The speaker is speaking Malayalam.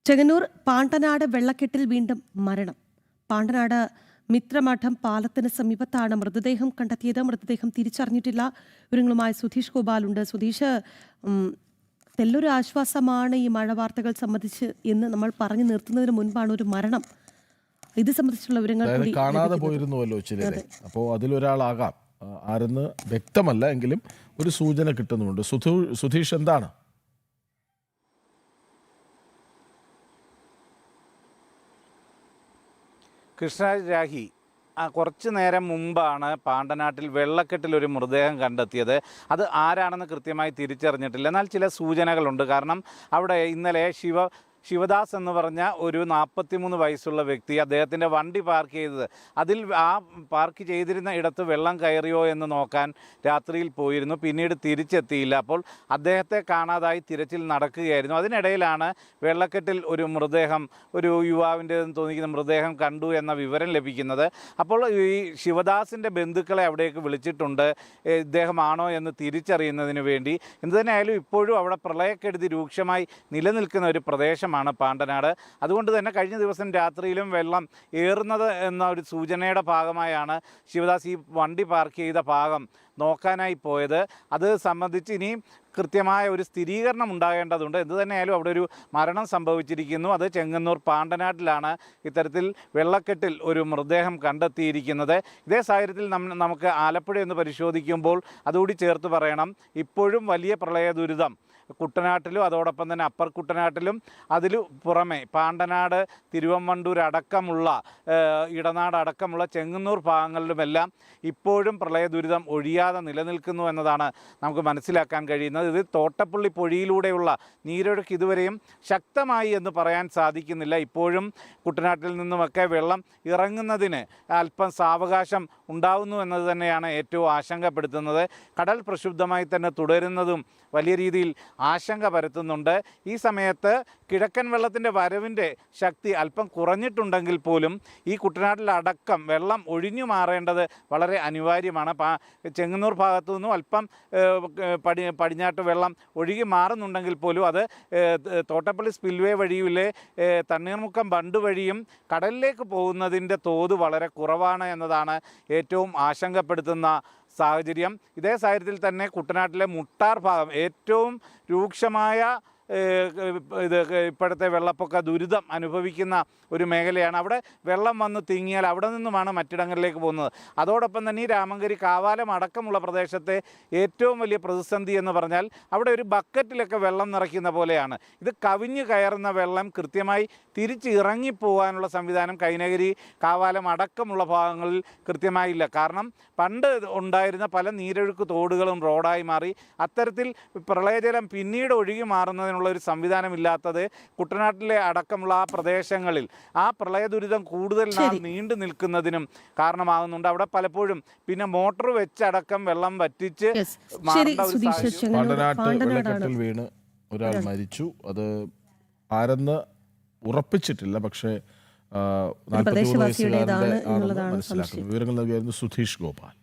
ചെങ്ങന്നൂർ പാണ്ടനാട് വെള്ളക്കെട്ടിൽ വീണ്ടും മരണം. പാണ്ടനാട് മിത്രമഠം പാലത്തിന് സമീപത്താണ് മൃതദേഹം കണ്ടെത്തിയത്. മൃതദേഹം തിരിച്ചറിഞ്ഞിട്ടില്ല. വിവരങ്ങളുമായി സുധീഷ് ഗോപാലുണ്ട്. സുധീഷ്, തെല്ലൊരു ആശ്വാസമാണ് ഈ മഴ വാർത്തകൾ സംബന്ധിച്ച് എന്ന് നമ്മൾ പറഞ്ഞു നിർത്തുന്നതിന് മുൻപാണ് ഒരു മരണം. ഇത് സംബന്ധിച്ചുള്ള വിവരങ്ങൾ കാണാതെ പോയിരുന്നുവല്ലോ ചിലരെ. അപ്പോൾ അതിലൊരാളാകാം, ആരെന്ന് വ്യക്തമല്ല എങ്കിലും ഒരു സൂചന കിട്ടുന്നുണ്ട്. സുധീഷ്, എന്താണ്? കൃഷ്ണരാഹി, കുറച്ചു നേരം മുമ്പാണ് പാണ്ടനാട്ടിൽ വെള്ളക്കെട്ടിൽ ഒരു മൃതദേഹം കണ്ടെത്തിയത്. അത് ആരാണെന്ന് കൃത്യമായി തിരിച്ചറിഞ്ഞിട്ടില്ല. എന്നാൽ ചില സൂചനകളുണ്ട്. കാരണം അവിടെ ഇന്നലെ ശിവദാസ് എന്ന് പറഞ്ഞ ഒരു 43 വയസ്സുള്ള വ്യക്തി അദ്ദേഹത്തിൻ്റെ വണ്ടി പാർക്ക് ചെയ്തത്, അതിൽ ആ പാർക്ക് ചെയ്തിരുന്ന ഇടത്ത് വെള്ളം കയറിയോ എന്ന് നോക്കാൻ രാത്രിയിൽ പോയിരുന്നു. പിന്നീട് തിരിച്ചെത്തിയില്ല. അപ്പോൾ അദ്ദേഹത്തെ കാണാതായി തിരച്ചിൽ നടക്കുകയായിരുന്നു. അതിനിടയിലാണ് വെള്ളക്കെട്ടിൽ ഒരു മൃതദേഹം, ഒരു യുവാവിൻ്റെതെന്ന് തോന്നിക്കുന്ന മൃതദേഹം കണ്ടു എന്ന വിവരം ലഭിക്കുന്നത്. അപ്പോൾ ഈ ശിവദാസിൻ്റെ ബന്ധുക്കളെ അവിടേക്ക് വിളിച്ചിട്ടുണ്ട്, ഇദ്ദേഹമാണോ എന്ന് തിരിച്ചറിയുന്നതിന് വേണ്ടി. എന്തുതന്നെയായാലും ഇപ്പോഴും അവിടെ പ്രളയക്കെടുതി രൂക്ഷമായി നിലനിൽക്കുന്ന ഒരു പ്രദേശമാണ് പാണ്ടനാട്. അതുകൊണ്ട് തന്നെ കഴിഞ്ഞ ദിവസം രാത്രിയിലും വെള്ളം ഏറുന്നത് എന്ന ഒരു സൂചനയുടെ ഭാഗമായാണ് ശിവദാസ് ഈ വണ്ടി പാർക്ക് ചെയ്ത ഭാഗം നോക്കാനായി പോയത്. അത് സംബന്ധിച്ച് ഇനിയും കൃത്യമായ ഒരു സ്ഥിരീകരണം ഉണ്ടാകേണ്ടതുണ്ട്. എന്തുതന്നെയായാലും അവിടെ ഒരു മരണം സംഭവിച്ചിരിക്കുന്നു. അത് ചെങ്ങന്നൂർ പാണ്ടനാട്ടിലാണ് ഇത്തരത്തിൽ വെള്ളക്കെട്ടിൽ ഒരു മൃതദേഹം കണ്ടെത്തിയിരിക്കുന്നത്. ഇതേ സാഹചര്യത്തിൽ നമുക്ക് ആലപ്പുഴ എന്ന് പരിശോധിക്കുമ്പോൾ അതുകൂടി ചേർത്ത് പറയണം, ഇപ്പോഴും വലിയ പ്രളയ ദുരിതം കുട്ടനാട്ടിലും അതോടൊപ്പം തന്നെ അപ്പർ കുട്ടനാട്ടിലും അതിനു പുറമെ പാണ്ടനാട്, തിരുവമ്മണ്ടൂർ അടക്കമുള്ള ഇടനാട് അടക്കമുള്ള ചെങ്ങന്നൂർ ഭാഗങ്ങളിലുമെല്ലാം ഇപ്പോഴും പ്രളയ ദുരിതം ഒഴിയാതെ നിലനിൽക്കുന്നു എന്നതാണ് നമുക്ക് മനസ്സിലാക്കാൻ കഴിയുന്നത്. ഇത് തോട്ടപ്പള്ളി പൊഴിയിലൂടെയുള്ള നീരൊഴുക്ക് ഇതുവരെയും ശക്തമായി എന്ന് പറയാൻ സാധിക്കുന്നില്ല. ഇപ്പോഴും കുട്ടനാട്ടിൽ നിന്നുമൊക്കെ വെള്ളം ഇറങ്ങുന്നതിന് അല്പം സാവകാശം ഉണ്ടാവുന്നു എന്നത് തന്നെയാണ് ഏറ്റവും ആശങ്കപ്പെടുത്തുന്നത്. കടൽ പ്രക്ഷുബ്ധമായി തന്നെ തുടരുന്നതും വലിയ രീതിയിൽ ആശങ്ക പരത്തുന്നുണ്ട്. ഈ സമയത്ത് കിഴക്കൻ വെള്ളത്തിൻ്റെ വരവിൻ്റെ ശക്തി അല്പം കുറഞ്ഞിട്ടുണ്ടെങ്കിൽ പോലും ഈ കുട്ടനാട്ടിലടക്കം വെള്ളം ഒഴിഞ്ഞു മാറേണ്ടത് വളരെ അനിവാര്യമാണ്. ചെങ്ങന്നൂർ ഭാഗത്തു നിന്നും അല്പം പടിഞ്ഞാട്ട് വെള്ളം ഒഴുകി മാറുന്നുണ്ടെങ്കിൽ പോലും അത് തോട്ടപ്പള്ളി സ്പിൽവേ വഴിയിലെ തണ്ണീർമുക്കം ബണ്ട് വഴിയും കടലിലേക്ക് പോകുന്നതിൻ്റെ തോത് വളരെ കുറവാണ് എന്നതാണ് ഏറ്റവും ആശങ്കപ്പെടുത്തുന്ന സാഹചര്യം. ഇതേ സാഹചര്യത്തിൽ തന്നെ കുട്ടനാട്ടിലെ മുട്ടാർ ഭാഗം ഏറ്റവും രൂക്ഷമായ ഇപ്പോഴത്തെ വെള്ളപ്പൊക്ക ദുരിതം അനുഭവിക്കുന്ന ഒരു മേഖലയാണ്. അവിടെ വെള്ളം വന്ന് തിങ്ങിയാൽ അവിടെ നിന്നുമാണ് മറ്റിടങ്ങളിലേക്ക് പോകുന്നത്. അതോടൊപ്പം തന്നെ ഈ രാമങ്കരി, കാവാലം അടക്കമുള്ള പ്രദേശത്തെ ഏറ്റവും വലിയ പ്രതിസന്ധി എന്ന് പറഞ്ഞാൽ അവിടെ ഒരു ബക്കറ്റിലൊക്കെ വെള്ളം നിറയ്ക്കുന്ന പോലെയാണ്. ഇത് കവിഞ്ഞു കയറുന്ന വെള്ളം കൃത്യമായി തിരിച്ച് ഇറങ്ങിപ്പോകാനുള്ള സംവിധാനം കൈനഗിരി, കാവാലം അടക്കമുള്ള ഭാഗങ്ങളിൽ കൃത്യമായില്ല. കാരണം പണ്ട് ഉണ്ടായിരുന്ന പല നീരൊഴുക്ക് തോടുകളും റോഡായി മാറി. അത്തരത്തിൽ പ്രളയജലം പിന്നീട് ഒഴുകി മാറുന്നതിനുള്ള ഒരു സംവിധാനമില്ലാത്തത് കുട്ടനാട്ടിലെ അടക്കമുള്ള ആ പ്രദേശങ്ങളിൽ ആ പ്രളയ ദുരിതം കൂടുതൽ നീണ്ടു നിൽക്കുന്നതിനും കാരണമാകുന്നുണ്ട്. അവിടെ പലപ്പോഴും പിന്നെ മോട്ടോർ വെച്ചടക്കം വെള്ളം വറ്റിച്ച് വെള്ളക്കെട്ടിൽ വീണ് ഒരാൾ മരിച്ചു. അത് ആരെന്ന് ഉറപ്പിച്ചിട്ടില്ല. പക്ഷേ 43 വയസ്സുകാരൻ്റെ ആണെന്ന് മനസ്സിലാക്കുന്നു. വിവരങ്ങൾ നൽകിയായിരുന്നു സുധീഷ് ഗോപാൽ.